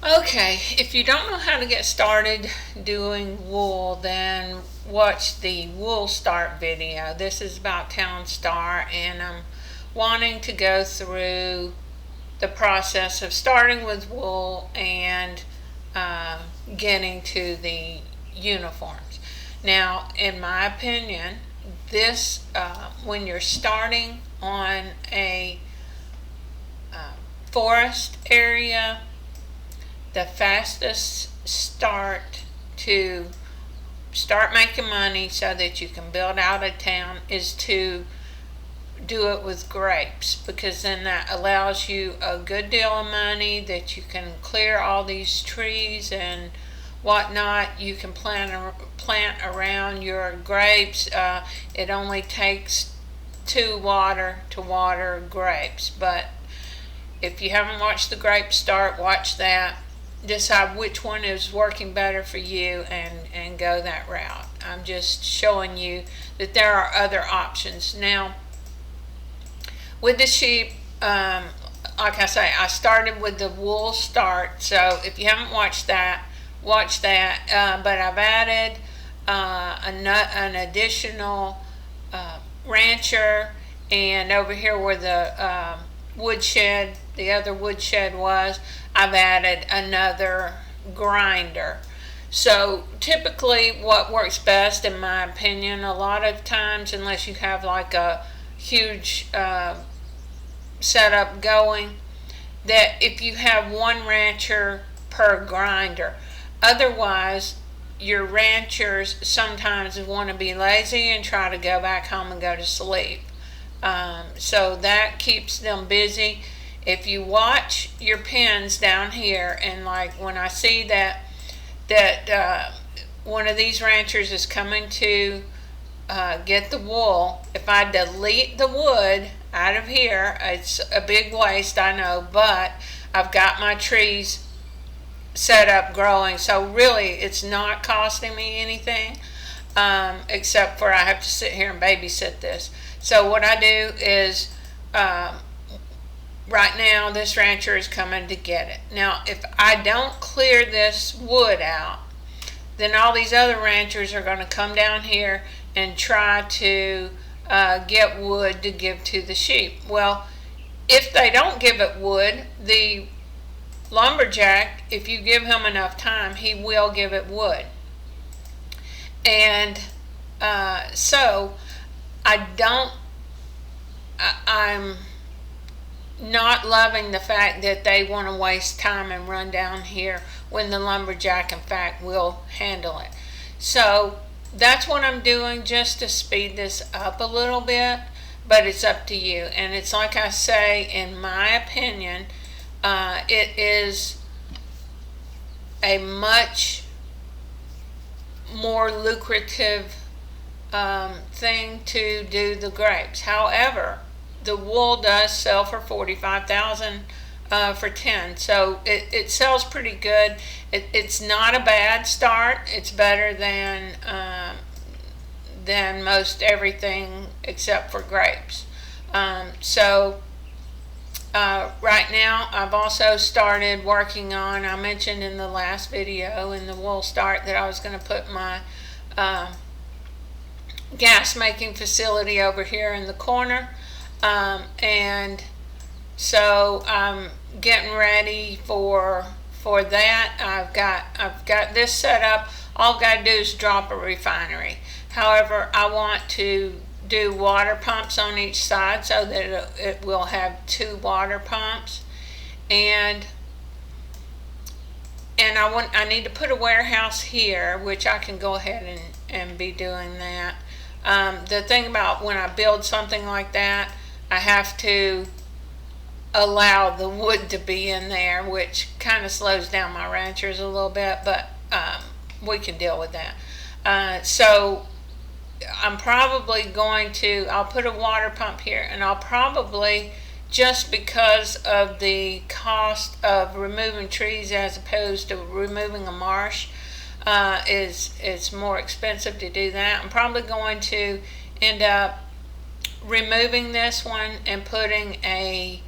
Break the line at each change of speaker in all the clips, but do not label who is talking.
Okay, if you don't know how to get started doing wool, then watch the wool start video. This is about Town Star, and I'm wanting to go through the process of starting with wool and uh, getting to the uniforms. Now, in my opinion, this when you're starting on a forest area, the fastest start to start making money so that you can build out a town is to do it with grapes, because then that allows you a good deal of money, that you can clear all these trees and whatnot. You can plant around your grapes. It only takes 2 water to water grapes, but if you haven't watched the grapes start, watch that. Decide which one is working better for you and go that route. I'm just showing you that there are other options. Now, with the sheep, like I say, I started with the wool start. So if you haven't watched that, watch that. But I've added an additional rancher, and over here where the woodshed, the other woodshed was, I've added another grinder. So typically what works best, in my opinion, a lot of times, unless you have like a huge setup going, that if you have one rancher per grinder. Otherwise, your ranchers sometimes want to be lazy and try to go back home and go to sleep. So that keeps them busy. If you watch your pins down here, and like when I see that one of these ranchers is coming to get the wool, if I delete the wood out of here, it's a big waste, I know, but I've got my trees set up growing, so really it's not costing me anything, except for I have to sit here and babysit this. So what I do is, right now this rancher is coming to get it. Now if I don't clear this wood out, then all these other ranchers are going to come down here and try to get wood to give to the sheep. Well, if they don't give it wood, the lumberjack, if you give him enough time, he will give it wood. And so I'm not loving the fact that they want to waste time and run down here when the lumberjack, in fact, will handle it. So that's what I'm doing, just to speed this up a little bit, but it's up to you. And it's like I say, in my opinion, it is a much more lucrative thing to do the grapes. However, the wool does sell for $45,000 for 10, so it sells pretty good. It's not a bad start. It's better than most everything except for grapes. So right now I've also started working on, I mentioned in the last video in the wool start that I was going to put my gas making facility over here in the corner, and so I'm getting ready for that. I've got this set up. All I've got to do is drop a refinery. However, I want to do water pumps on each side so that it will have 2 water pumps, and I need to put a warehouse here, which I can go ahead and be doing that. The thing about when I build something like that, I have to allow the wood to be in there, which kind of slows down my ranchers a little bit, but we can deal with that. So I'm probably going to, I'll put a water pump here, and I'll probably, just because of the cost of removing trees as opposed to removing a marsh, it's more expensive to do that. I'm probably going to end up removing this one and putting a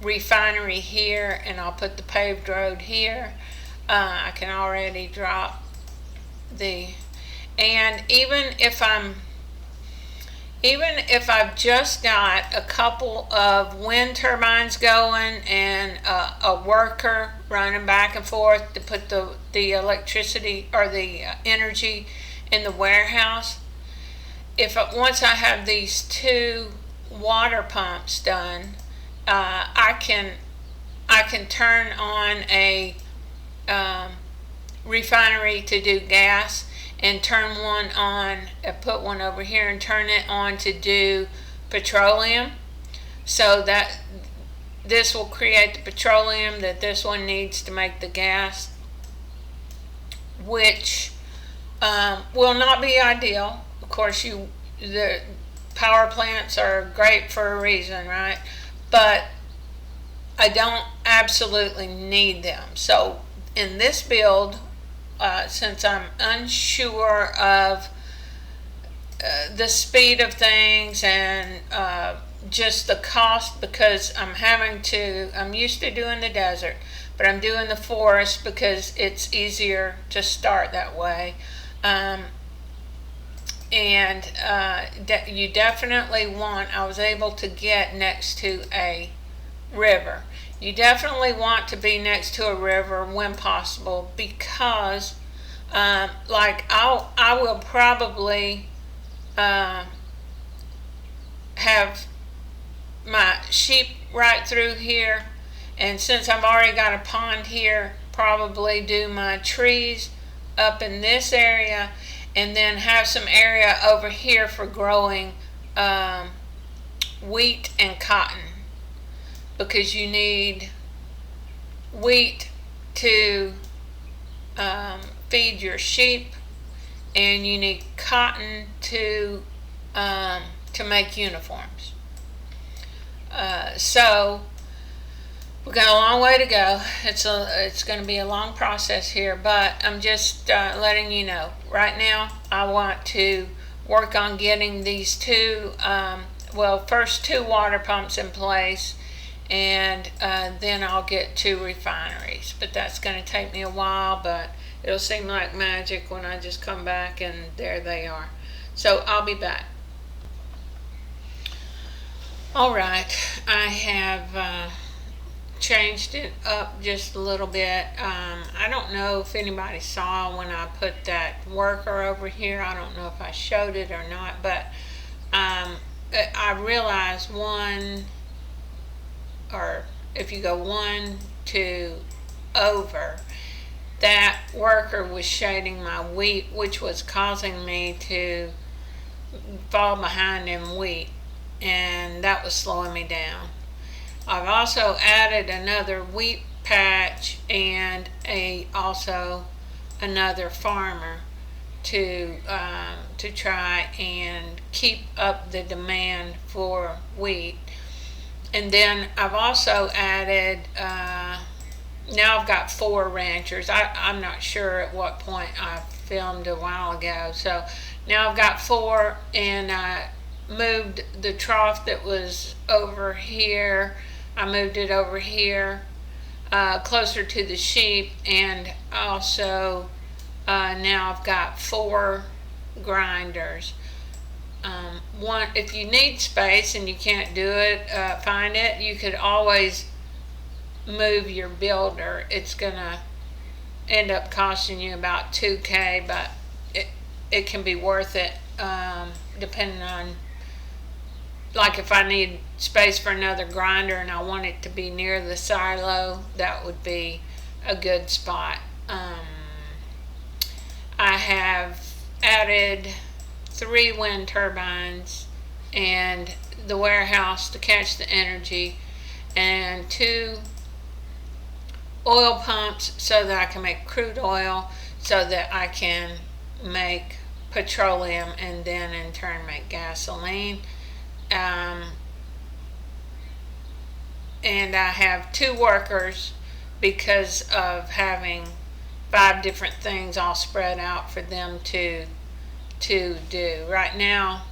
refinery here, and I'll put the paved road here. I can already drop and even if I've just got a couple of wind turbines going and a worker running back and forth to put the electricity or the energy in the warehouse, once I have these two water pumps done, I can turn on a refinery to do gas, and turn one on, put one over here and turn it on to do petroleum, so that this will create the petroleum that this one needs to make the gas, which will not be ideal. Of course, the power plants are great for a reason, right? But I don't absolutely need them. So in this build, since I'm unsure of the speed of things and just the cost, because I'm used to doing the desert, but I'm doing the forest because it's easier to start that way. You definitely I was able to get next to a river. You definitely want to be next to a river when possible, because I will probably have my sheep right through here, and since I've already got a pond here, probably do my trees up in this area, and then have some area over here for growing wheat and cotton, because you need wheat to feed your sheep, and you need cotton to make uniforms. So we've got a long way to go. It's going to be a long process here, but I'm just letting you know. Right now, I want to work on getting these first two water pumps in place, and then I'll get two refineries. But that's going to take me a while, but it'll seem like magic when I just come back and there they are. So I'll be back. All right, I have changed it up just a little bit. I don't know if anybody saw when I put that worker over here. I don't know if I showed it or not, but I realized if you go 1, 2 over, that worker was shading my wheat, which was causing me to fall behind in wheat, and that was slowing me down. I've also added another wheat patch and also another farmer to try and keep up the demand for wheat. And then I've also added, now I've got 4 ranchers. I'm not sure at what point I filmed a while ago. So now I've got 4, and I moved the trough that was over here. I moved it over here, closer to the sheep, and also now I've got 4 grinders. If you need space and you can't do it, find it, you could always move your builder. It's gonna end up costing you about $2,000, but it can be worth it, depending on, like, if I need space for another grinder and I want it to be near the silo, that would be a good spot. I have added 3 wind turbines and the warehouse to catch the energy, and 2 oil pumps so that I can make crude oil, so that I can make petroleum and then in turn make gasoline. And I have 2 workers because of having 5 different things all spread out for them to do. Right now,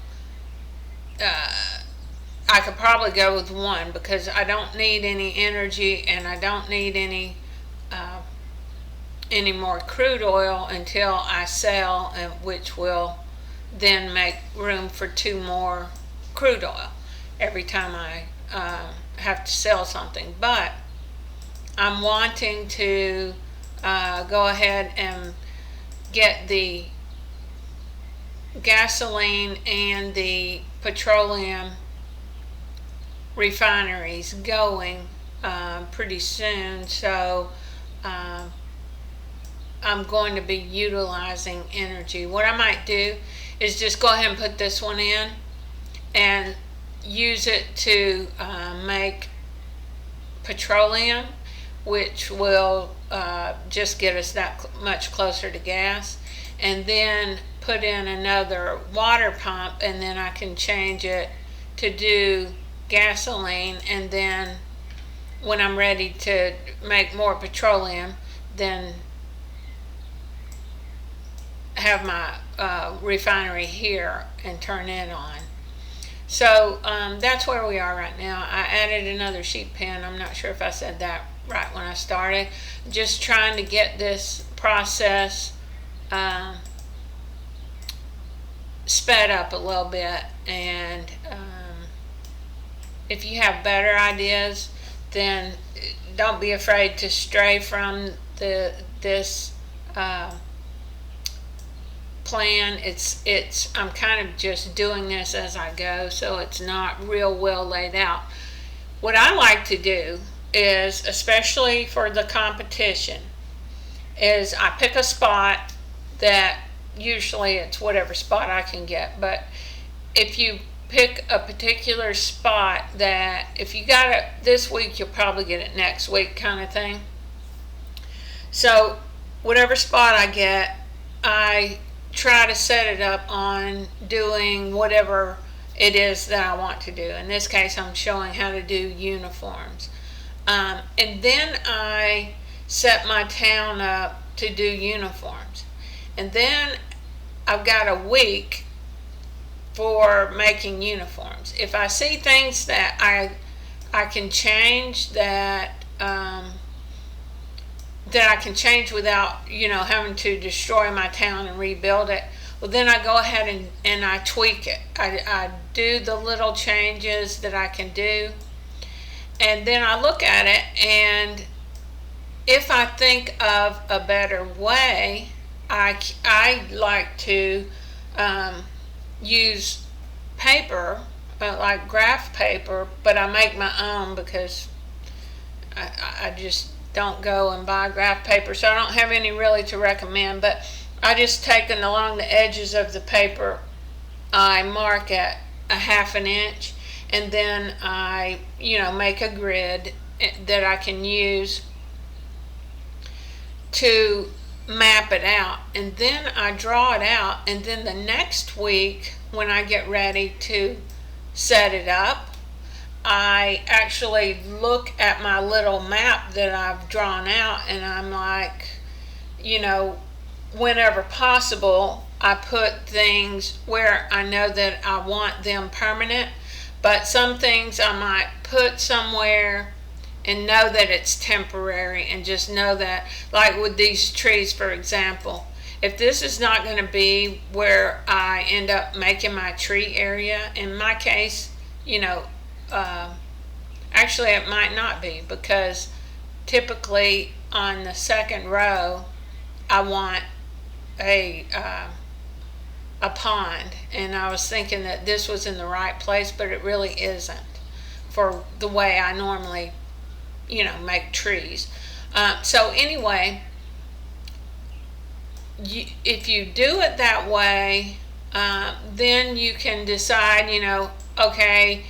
I could probably go with one because I don't need any energy and I don't need any more crude oil until I sell, and which will then make room for two more crude oil every time I have to sell something. But I'm wanting to go ahead and get the gasoline and the petroleum refineries going pretty soon. So I'm going to be utilizing energy. What I might do is just go ahead and put this one in and use it to make petroleum, which will just get us that much closer to gas, and then put in another water pump, and then I can change it to do gasoline, and then when I'm ready to make more petroleum, then have my refinery here and turn it on. So that's where we are right now. I added another sheep pen. I'm not sure if I said that right when I started. Just trying to get this process sped up a little bit, and if you have better ideas, then don't be afraid to stray from this plan. I'm kind of just doing this as I go, so it's not real well laid out. What I like to do is, especially for the competition, is I pick a spot that usually it's whatever spot I can get, but if you pick a particular spot that if you got it this week, you'll probably get it next week, kind of thing. So whatever spot I get, I try to set it up on doing whatever it is that I want to do. In this case, I'm showing how to do uniforms. And then I set my town up to do uniforms. And then I've got a week for making uniforms. If I see things that I can change, that I can change without having to destroy my town and rebuild it, well, then I go ahead and I tweak it. I do the little changes that I can do, and then I look at it, and if I think of a better way, I like to use paper, like graph paper, but I make my own because I just don't go and buy graph paper, so I don't have any really to recommend. But I just take it along the edges of the paper, I mark at a 1/2 inch, and then I make a grid that I can use to map it out, and then I draw it out, and then the next week when I get ready to set it up, I actually look at my little map that I've drawn out, and I'm like, whenever possible, I put things where I know that I want them permanent, but some things I might put somewhere and know that it's temporary, and just know that, like with these trees, for example, if this is not going to be where I end up making my tree area, in my case, actually it might not be, because typically on the second row I want a pond, and I was thinking that this was in the right place, but it really isn't for the way I normally make trees. So anyway, if you do it that way, then you can decide, okay,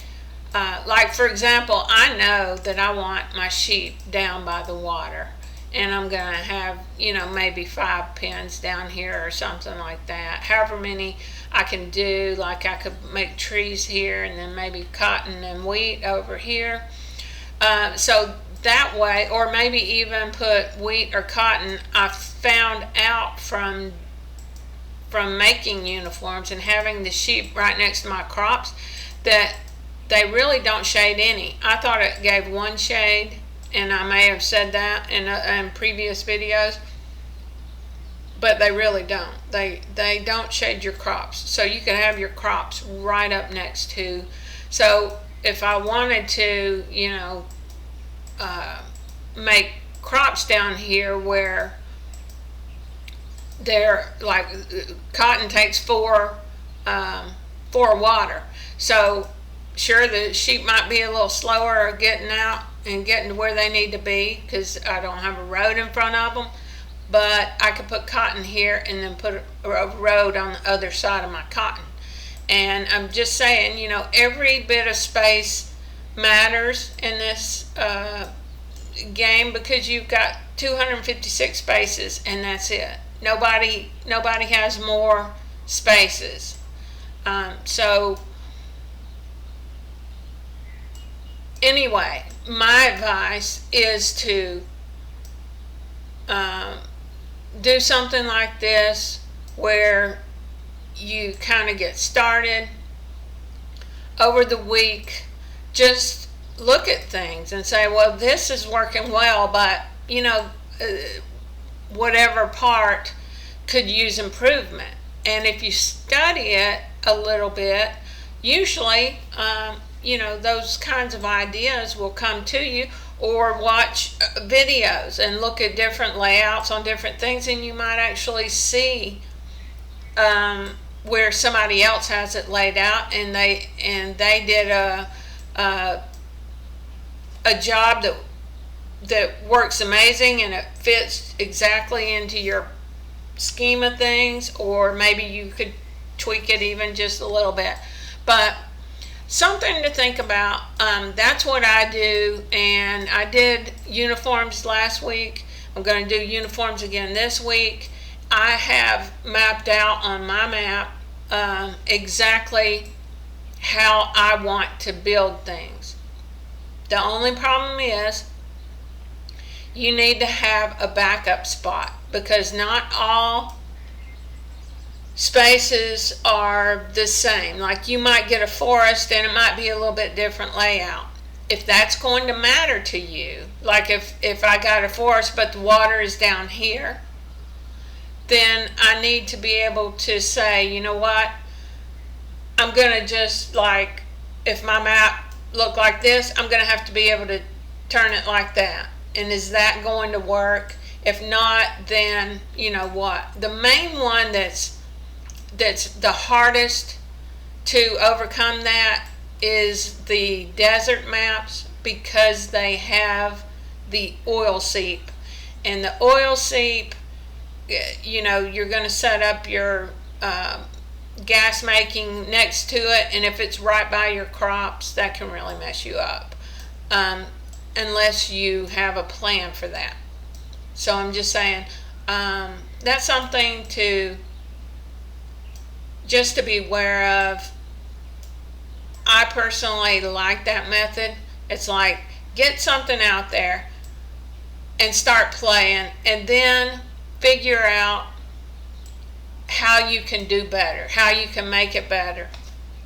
like for example, I know that I want my sheep down by the water, and I'm going to have, maybe 5 pens down here or something like that. However many I can do, like I could make trees here and then maybe cotton and wheat over here. So that way, or maybe even put wheat or cotton. I found out from making uniforms and having the sheep right next to my crops that they really don't shade any. I thought it gave one shade, and I may have said that in previous videos, but they really don't. They don't shade your crops, so you can have your crops right up next to. So if I wanted to, make crops down here where they're like cotton takes four water, so sure the sheep might be a little slower getting out and getting to where they need to be because I don't have a road in front of them, but I could put cotton here and then put a road on the other side of my cotton. And I'm just saying, every bit of space matters in this game, because you've got 256 spaces and that's it. Nobody has more spaces. So anyway, my advice is to do something like this where you kind of get started over the week. Just look at things and say, well, this is working well, but whatever part could use improvement. And if you study it a little bit, usually those kinds of ideas will come to you, or watch videos and look at different layouts on different things, and you might actually see where somebody else has it laid out, and they did a job that works amazing and it fits exactly into your scheme of things, or maybe you could tweak it even just a little bit. But something to think about. That's what I do, and I did uniforms last week. I'm going to do uniforms again this week. I have mapped out on my map exactly how I want to build things. The only problem is you need to have a backup spot, because not all spaces are the same. Like you might get a forest and it might be a little bit different layout. If that's going to matter to you, like if I got a forest but the water is down here, then I need to be able to say, you know what, I'm going to just, like, if my map looked like this, I'm going to have to be able to turn it like that. And is that going to work? If not, then you know what? The main one that's the hardest to overcome that is the desert maps, because they have the oil seep. And the oil seep, you're going to set up your gas making next to it, and if it's right by your crops, that can really mess you up, unless you have a plan for that. So I'm just saying, that's something just to be aware of. I personally like that method. It's like, get something out there and start playing, and then figure out how you can do better, how you can make it better.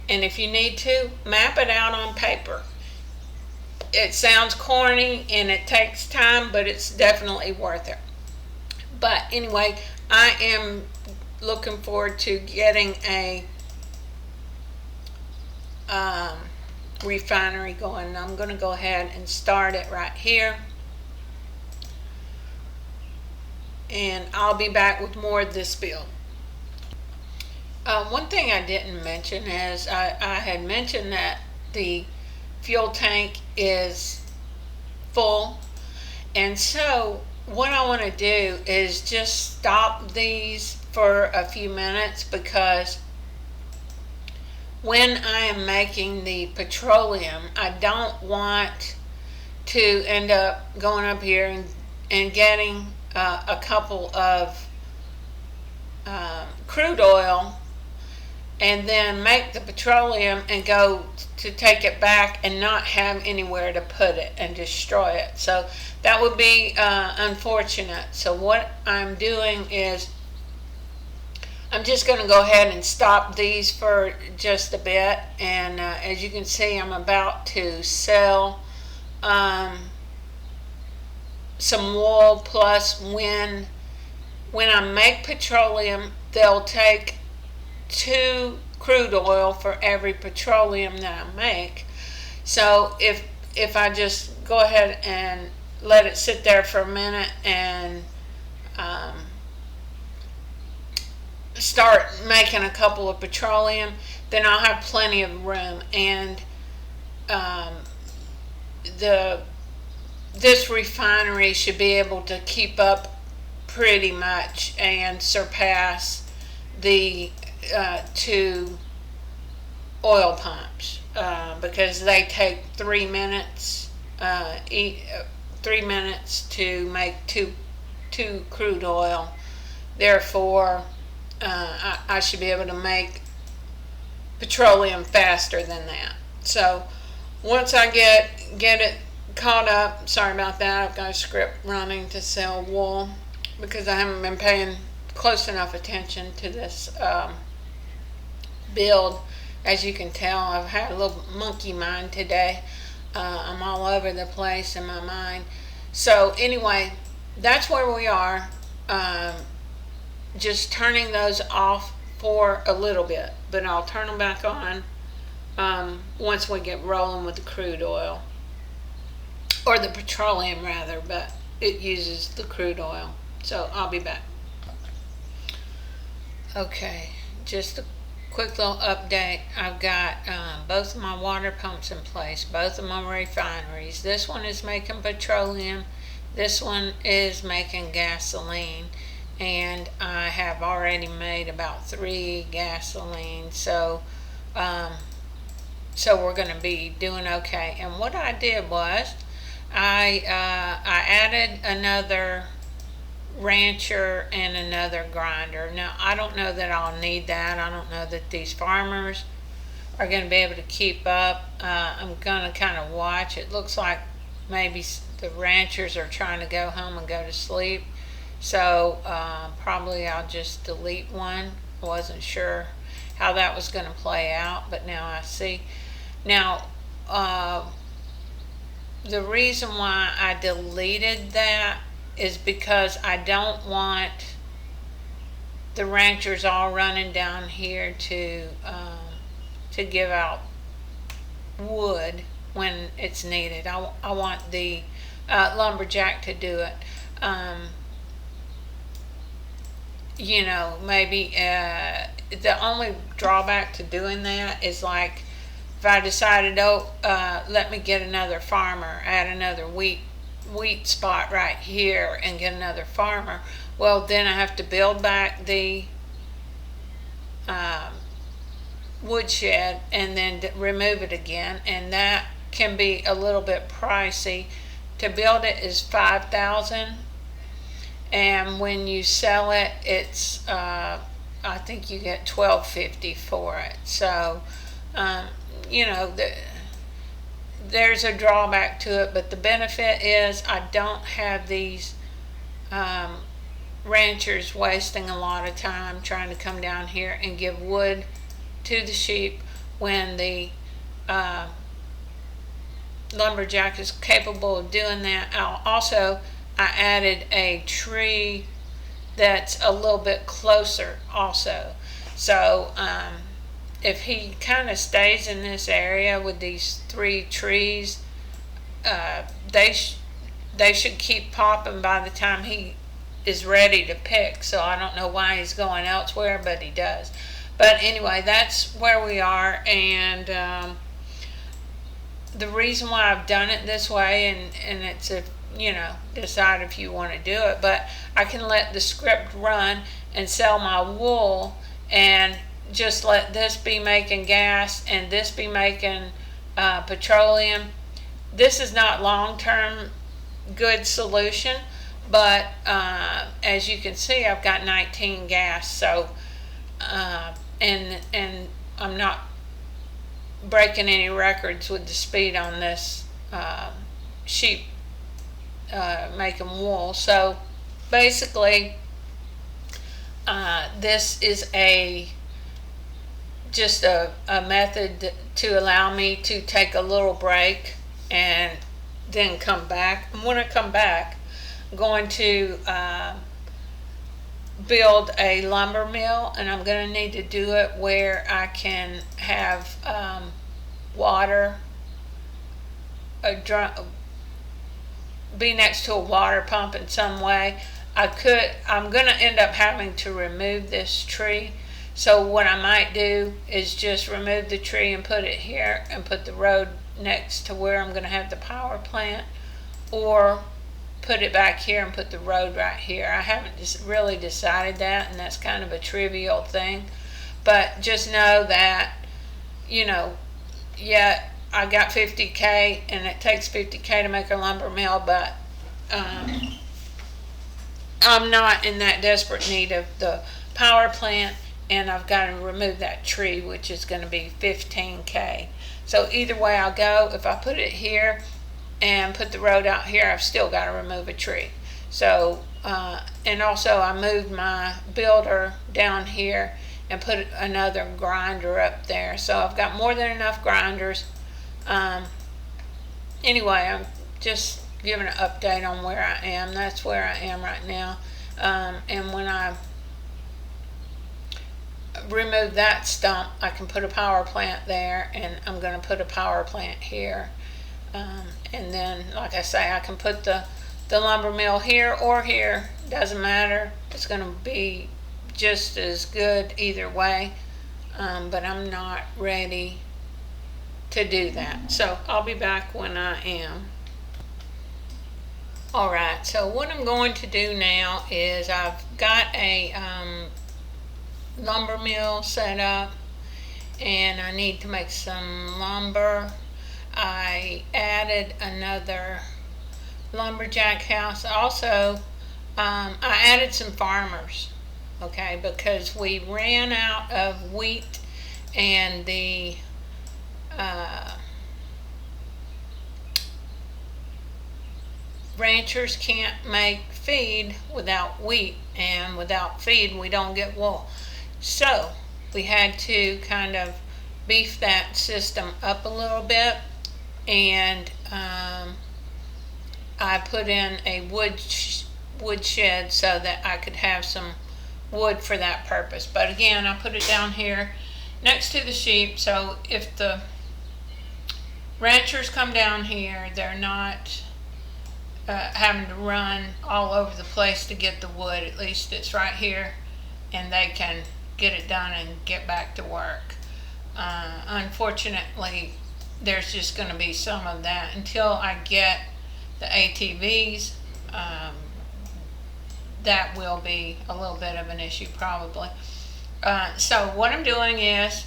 And if you need to, map it out on paper. It sounds corny and it takes time, but it's definitely worth it. But anyway, I am looking forward to getting a refinery going. I'm going to go ahead and start it right here, and I'll be back with more of this build. One thing I didn't mention is I had mentioned that the fuel tank is full, and so what I want to do is just stop these for a few minutes, because when I am making the petroleum, I don't want to end up going up here and getting a couple of crude oil and then make the petroleum and go to take it back and not have anywhere to put it and destroy it. So that would be unfortunate. So what I'm doing is I'm just going to go ahead and stop these for just a bit. And as you can see, I'm about to sell um, some wool. Plus, when I make petroleum, they'll take 2 crude oil for every petroleum that I make. So if I just go ahead and let it sit there for a minute and um, start making a couple of petroleum, then I'll have plenty of room. And um, the this refinery should be able to keep up pretty much and surpass the 2 oil pumps because they take 3 minutes 3 minutes to make two crude oil. Therefore, I should be able to make petroleum faster than that. So once I get it caught up, sorry about that, I've got a script running to sell wool because I haven't been paying close enough attention to this build. As you can tell, I've had a little monkey mind today. I'm all over the place in my mind. So anyway, that's where we are. Just turning those off for a little bit, but I'll turn them back on once we get rolling with the crude oil, or the petroleum rather, but it uses the crude oil. So I'll be back. Okay, just a quick little update. I've got both of my water pumps in place, both of my refineries. This one is making petroleum, this one is making gasoline, and I have already made about 3 gasoline, so we're going to be doing okay. And what I did was I added another rancher and another grinder. Now I don't know that I'll need that. I don't know that these farmers are going to be able to keep up. I'm going to kind of watch. It looks like maybe the ranchers are trying to go home and go to sleep, so probably I'll just delete one. I wasn't sure how that was going to play out, but now I see. Now the reason why I deleted that is because I don't want the ranchers all running down here to give out wood when it's needed. I want the lumberjack to do it. Maybe the only drawback to doing that is, like, if I decided, let me get another farmer, add another wheat spot right here and get another farmer, well, then I have to build back the woodshed and then remove it again, and that can be a little bit pricey. To build it is $5,000, and when you sell it, it's I think you get $1,250 for it. So there's a drawback to it, but the benefit is I don't have these ranchers wasting a lot of time trying to come down here and give wood to the sheep when the lumberjack is capable of doing that. I added a tree that's a little bit closer also. So if he kind of stays in this area with these 3 trees, they should keep popping by the time he is ready to pick. So I don't know why he's going elsewhere, but he does. But anyway, that's where we are, and the reason why I've done it this way, and it's decide if you want to do it, but I can let the script run and sell my wool and just let this be making gas and this be making petroleum. This is not long-term good solution, but as you can see, I've got 19 gas, so and I'm not breaking any records with the speed on this sheep making wool. So basically This is just a method to allow me to take a little break and then come back. And when I come back, I'm going to build a lumber mill, and I'm going to need to do it where I can have water, be next to a water pump in some way. I'm going to end up having to remove this tree. So what I might do is just remove the tree and put it here and put the road next to where I'm going to have the power plant, or put it back here and put the road right here. I haven't just really decided that, and that's kind of a trivial thing. But just know that, yeah, I got 50K, and it takes 50K to make a lumber mill, but I'm not in that desperate need of the power plant, and I've got to remove that tree, which is going to be 15K. So either way I'll go. If I put it here and put the road out here, I've still got to remove a tree. So, and also I moved my builder down here and put another grinder up there. So I've got more than enough grinders. Anyway, I'm just giving an update on where I am. That's where I am right now. And when I remove that stump, I can put a power plant there, and I'm going to put a power plant here. And then, like I say, I can put the lumber mill here or here. Doesn't matter. It's going to be just as good either way. But I'm not ready to do that. So I'll be back when I am. Alright, so what I'm going to do now is I've got a lumber mill set up, and I need to make some lumber. I added another lumberjack house. Also, I added some farmers, okay, because we ran out of wheat, and the ranchers can't make feed without wheat, and without feed we don't get wool. So we had to kind of beef that system up a little bit, and I put in a wood shed so that I could have some wood for that purpose. But again, I put it down here next to the sheep, so if the ranchers come down here, they're not having to run all over the place to get the wood. At least it's right here, and they can get it done and get back to work. Unfortunately, there's just going to be some of that until I get the ATVs. That will be a little bit of an issue probably. So what I'm doing is,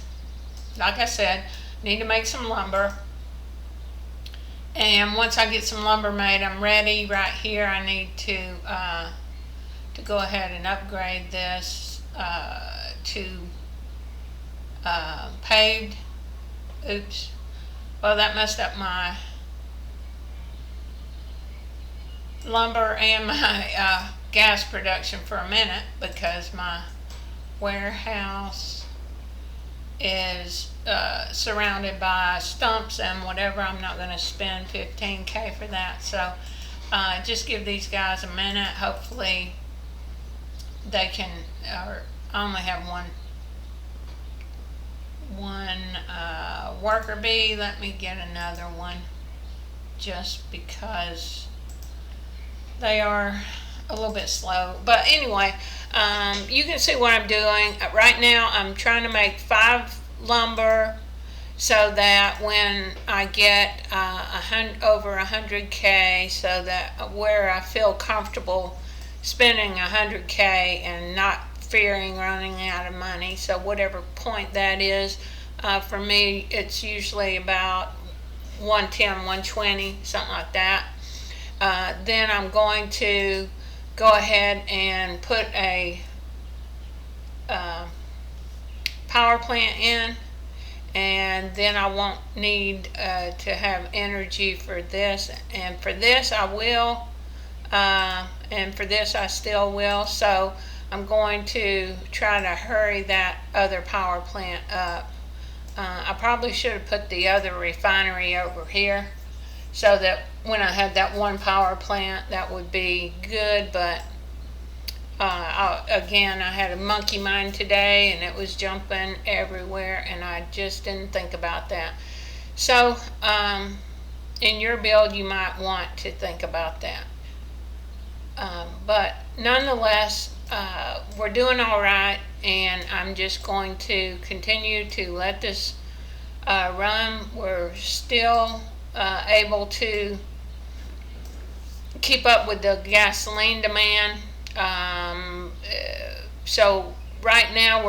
like I said, need to make some lumber. And once I get some lumber made, I'm ready. Right here, I need to go ahead and upgrade this to paved. Oops. Well, that messed up my lumber and my gas production for a minute, because my warehouse is surrounded by stumps and whatever. I'm not going to spend 15K for that. So just give these guys a minute. Hopefully they can, or I only have one worker bee. Let me get another one, just because they are a little bit slow. But anyway, you can see what I'm doing. Right now I'm trying to make 5 lumber, so that when I get over 100K, so that where I feel comfortable spending 100K and not fearing running out of money. So whatever point that is, for me it's usually about 110, 120, something like that. Then I'm going to go ahead and put a power plant in, and then I won't need to have energy for this, and for this I will, and for this I still will. So I'm going to try to hurry that other power plant up. I probably should have put the other refinery over here so that when I had that one power plant, that would be good. But again, I had a monkey mind today and it was jumping everywhere, and I just didn't think about that. So, in your build, you might want to think about that. But nonetheless, we're doing all right, and I'm just going to continue to let this run. We're still able to keep up with the gasoline demand. So right now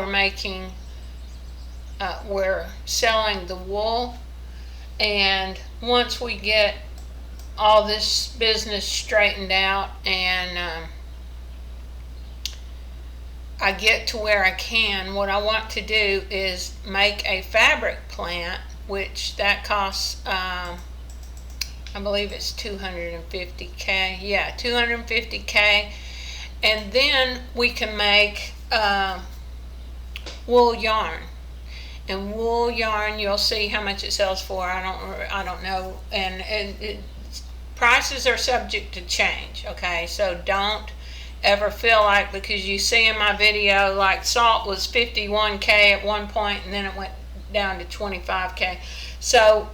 we're selling the wool, and once we get all this business straightened out and I get to where I can, what I want to do is make a fabric plant, which that costs, I believe it's 250K. Yeah, 250K. And then we can make wool yarn. And wool yarn, you'll see how much it sells for. I don't know. And prices are subject to change, okay? So don't ever feel like, because you see in my video, like salt was 51K at one point and then it went down to 25K. So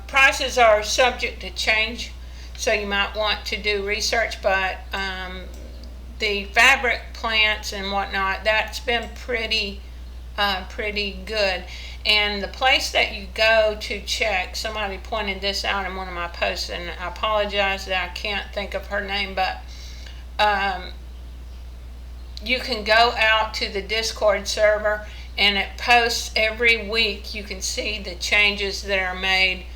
prices are subject to change, so you might want to do research. But the fabric plants and whatnot, that's been pretty good. And the place that you go to check, somebody pointed this out in one of my posts, and I apologize that I can't think of her name, but you can go out to the Discord server, and it posts every week. You can see the changes that are made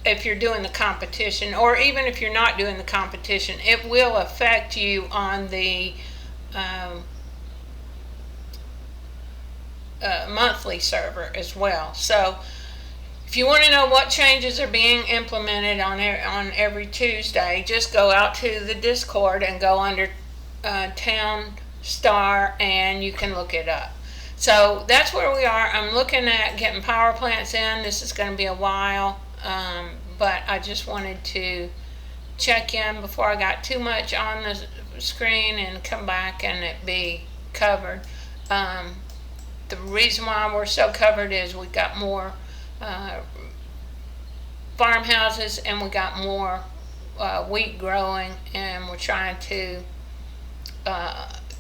if you're doing the competition, or even if you're not doing the competition. It will affect you on the monthly server as well. So if you want to know what changes are being implemented on every Tuesday, just go out to the Discord and go under Town Star, and you can look it up. So that's where we are. I'm looking at getting power plants in. This is going to be a while, but I just wanted to check in before I got too much on the screen and come back and it be covered. The reason why we're so covered is we got more farmhouses, and we got more wheat growing, and we're trying to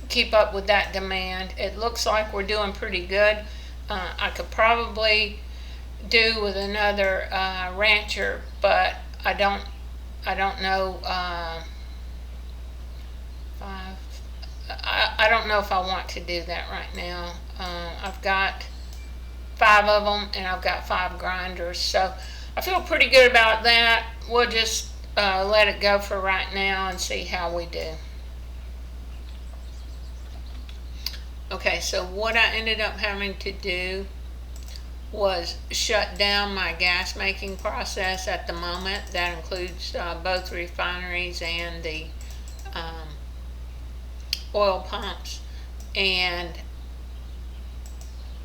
keep up with that demand. It looks like we're doing pretty good. I could probably do with another rancher, but I don't know. I don't know if I want to do that right now. I've got 5 of them, and I've got 5 grinders, so I feel pretty good about that. We'll just let it go for right now and see how we do. Okay, so what I ended up having to do was shut down my gas making process at the moment. That includes both refineries and the oil pumps, and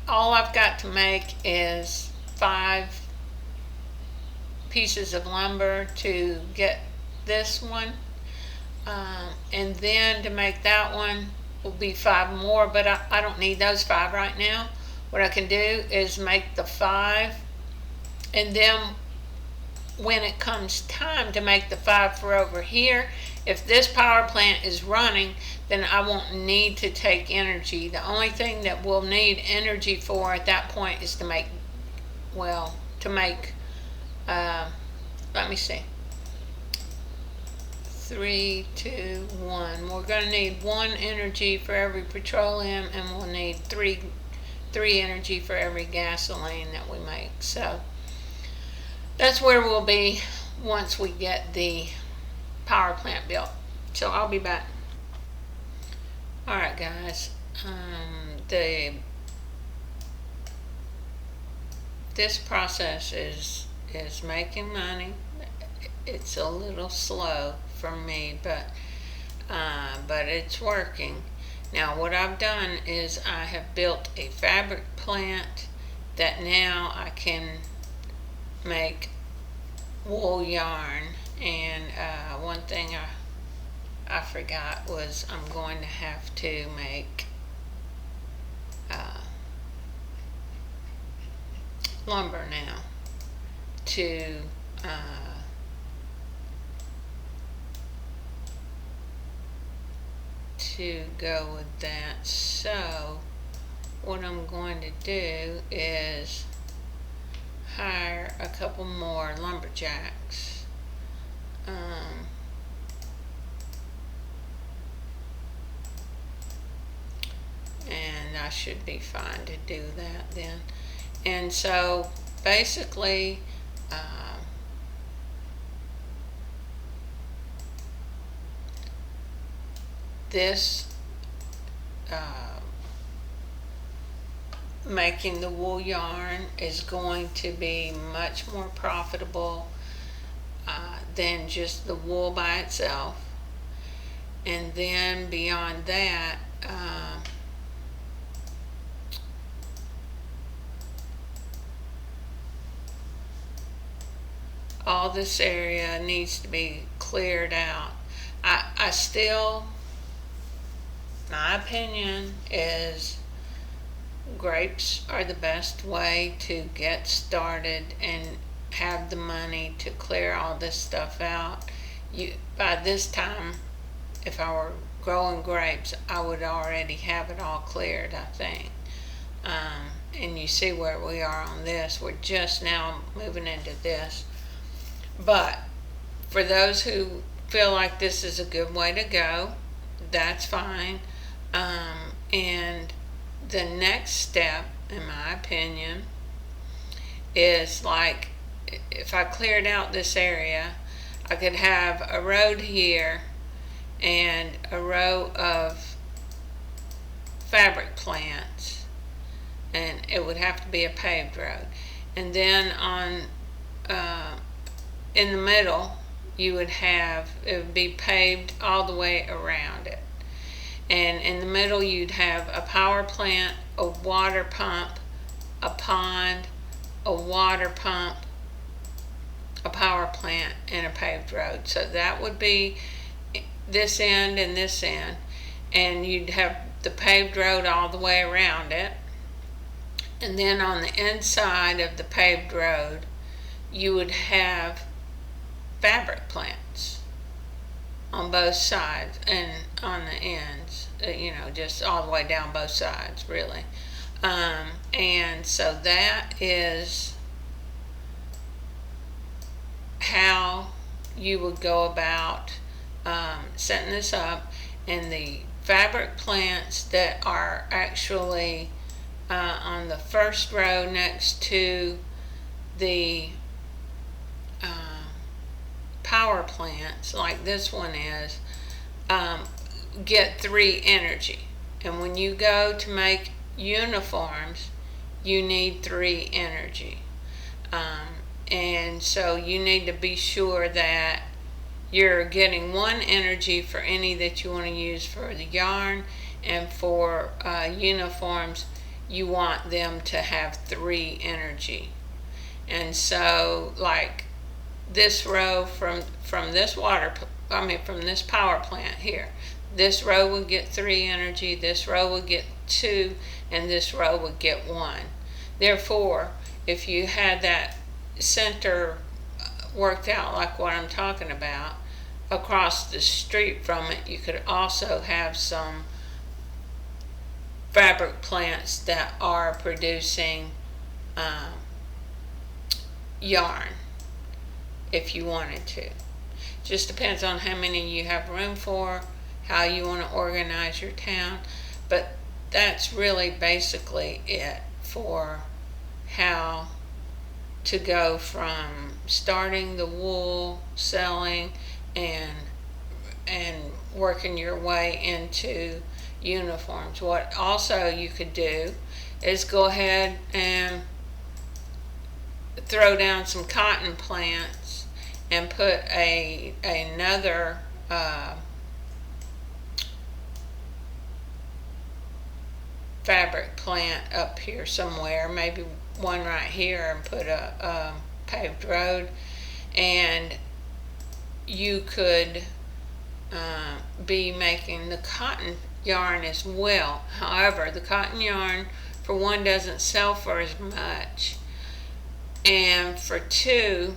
all I've got to make is 5 pieces of lumber to get this one, and then to make that one will be 5 more, but I don't need those 5 right now. What I can do is make the 5, and then when it comes time to make the 5 for over here, if this power plant is running, then I won't need to take energy. The only thing that we'll need energy for at that point is to make, let me see, 3, 2, 1. We're going to need 1 energy for every petroleum, and we'll need 3 energy for every gasoline that we make. So that's where we'll be once we get the power plant built. So I'll be back. Alright guys, this process is making money. It's a little slow for me, but but it's working. Now what I've done is I have built a fabric plant that now I can make wool yarn. And one thing I forgot was I'm going to have to make lumber now to go with that. So what I'm going to do is hire a couple more lumberjacks. And I should be fine to do that then. And so basically this making the wool yarn is going to be much more profitable than just the wool by itself. And then beyond that, all this area needs to be cleared out. I still, my opinion is grapes are the best way to get started and have the money to clear all this stuff out. By this time, if I were growing grapes, I would already have it all cleared, I think. And you see where we are on this. We're just now moving into this. But for those who feel like this is a good way to go, that's fine. And the next step, in my opinion, is like if I cleared out this area, I could have a road here and a row of fabric plants, and it would have to be a paved road. And then on in the middle, you would have, it would be paved all the way around it. And in the middle, you'd have a power plant, a water pump, a pond, a water pump, a power plant, and a paved road. So that would be this end and this end. And you'd have the paved road all the way around it. And then on the inside of the paved road, you would have fabric plants on both sides and on the ends, just all the way down both sides, really. And so that is how you would go about setting this up. And the fabric plants that are actually on the first row next to the power plants, like this one is, get 3 energy. And when you go to make uniforms, you need 3 energy. And so you need to be sure that you're getting 1 energy for any that you want to use for the yarn, and for uniforms, you want them to have 3 energy. And so like this row from this from this power plant here, this row would get 3 energy, this row would get 2, and this row would get 1. Therefore, if you had that center worked out like what I'm talking about, across the street from it, you could also have some fabric plants that are producing yarn, if you wanted to. Just depends on how many you have room for, how you want to organize your town. But that's really basically it for how to go from starting the wool selling and working your way into uniforms. What also you could do is go ahead and throw down some cotton plants and put another fabric plant up here somewhere, maybe one right here, and put a paved road, and you could be making the cotton yarn as well. However, the cotton yarn, for one, doesn't sell for as much, and for two,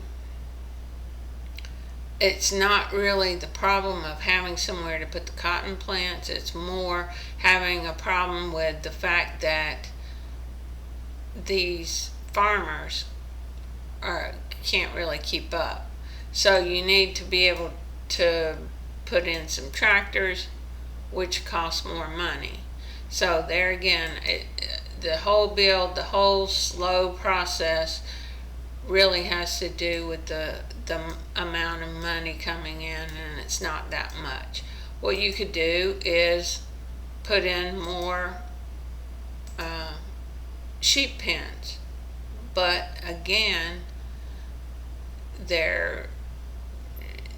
it's not really the problem of having somewhere to put the cotton plants. It's more having a problem with the fact that these farmers can't really keep up. So you need to be able to put in some tractors, which cost more money. So there again, the whole build, the whole slow process really has to do with the amount of money coming in, and it's not that much. What you could do is put in more sheep pens, but again, they're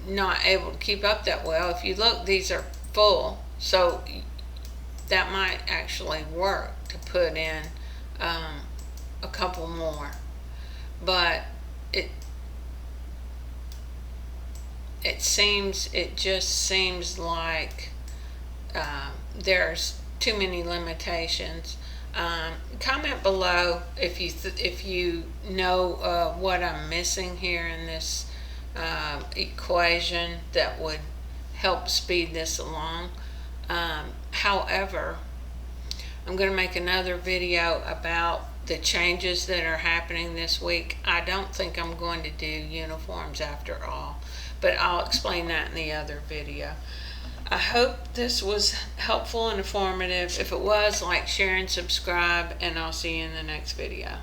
not able to keep up that well. If you look, these are full, so that might actually work to put in a couple more, but it just seems like there's too many limitations. Comment below if you know what I'm missing here in this equation that would help speed this along. However, I'm going to make another video about the changes that are happening this week. I don't think I'm going to do uniforms after all, but I'll explain that in the other video. I hope this was helpful and informative. If it was, like, share, and subscribe, and I'll see you in the next video.